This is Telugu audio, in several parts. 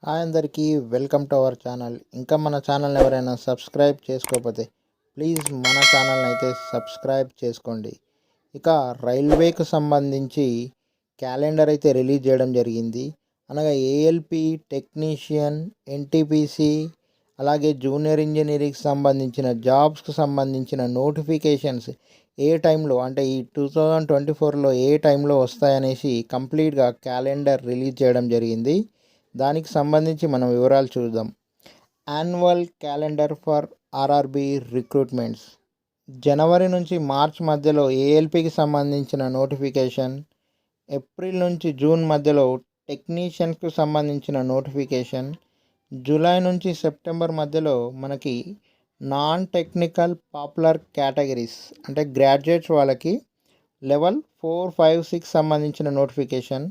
హాయ్ అందరికీ వెల్కమ్ టు అవర్ ఛానల్. ఇంకా మన ఛానల్ని ఎవరైనా సబ్స్క్రైబ్ చేసుకోకపోతే ప్లీజ్ మన ఛానల్ని అయితే సబ్స్క్రైబ్ చేసుకోండి. ఇక రైల్వేకు సంబంధించి క్యాలెండర్ అయితే రిలీజ్ చేయడం జరిగింది. అనగా ఏఎల్పి టెక్నీషియన్, ఎన్టీపీసీ, అలాగే జూనియర్ ఇంజనీరింగ్కి సంబంధించిన జాబ్స్కి సంబంధించిన నోటిఫికేషన్స్ ఏ టైంలో అంటే ఈ 2024లో ఏ టైంలో వస్తాయనేసి కంప్లీట్గా క్యాలెండర్ రిలీజ్ చేయడం జరిగింది. దానికి సంబంధించి మనం వివరాలు చూద్దాం. Annual calendar for RRB recruitments జనవరి నుంచి మార్చ్ మధ్యలో ఏఎల్పికి సంబంధించిన నోటిఫికేషన్, ఏప్రిల్ నుంచి జూన్ మధ్యలో టెక్నీషియన్స్కు సంబంధించిన నోటిఫికేషన్, జూలై నుంచి సెప్టెంబర్ మధ్యలో మనకి నాన్ టెక్నికల్ పాపులర్ కేటగిరీస్ అంటే గ్రాడ్యుయేట్స్ వాళ్ళకి లెవెల్ 4, 5, 6 సంబంధించిన notification,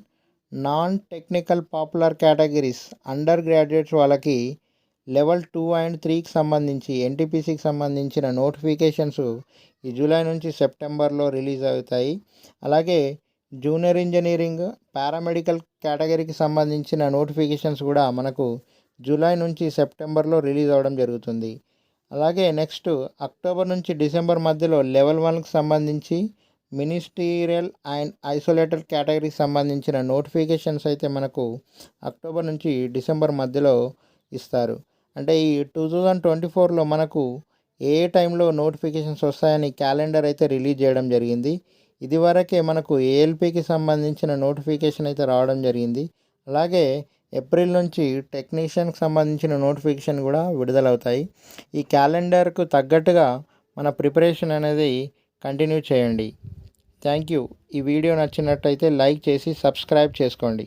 non technical popular categories under graduates వాళ్ళకి లెవెల్ 2 అండ్ 3కి సంబంధించి ఎన్టీపీసీకి సంబంధించిన నోటిఫికేషన్స్ ఈ జూలై నుంచి సెప్టెంబర్లో రిలీజ్ అవుతాయి. అలాగే జూనియర్ ఇంజనీరింగ్, పారామెడికల్ కేటగిరీకి సంబంధించిన నోటిఫికేషన్స్ కూడా మనకు జూలై నుంచి సెప్టెంబర్లో రిలీజ్ అవ్వడం జరుగుతుంది. అలాగే నెక్స్ట్ అక్టోబర్ నుంచి డిసెంబర్ మధ్యలో లెవెల్ 1కి సంబంధించి మినిస్టీరియల్ అండ్ ఐసోలేటెడ్ కేటగిరీకి సంబంధించిన నోటిఫికేషన్స్ అయితే మనకు అక్టోబర్ నుంచి డిసెంబర్ మధ్యలో ఇస్తారు. అంటే ఈ 2024లో మనకు ఏ టైంలో నోటిఫికేషన్స్ వస్తాయని క్యాలెండర్ అయితే రిలీజ్ చేయడం జరిగింది. ఇదివరకే మనకు ఏఎల్పికి సంబంధించిన నోటిఫికేషన్ అయితే రావడం జరిగింది. అలాగే ఏప్రిల్ నుంచి టెక్నీషియన్కి సంబంధించిన నోటిఫికేషన్ కూడా విడుదలవుతాయి. ఈ క్యాలెండర్కు తగ్గట్టుగా మన ప్రిపరేషన్ అనేది కంటిన్యూ చేయండి. Thank you. ఈ వీడియో నచ్చినట్టయితే లైక్ చేసి సబ్స్క్రైబ్ చేసుకోండి.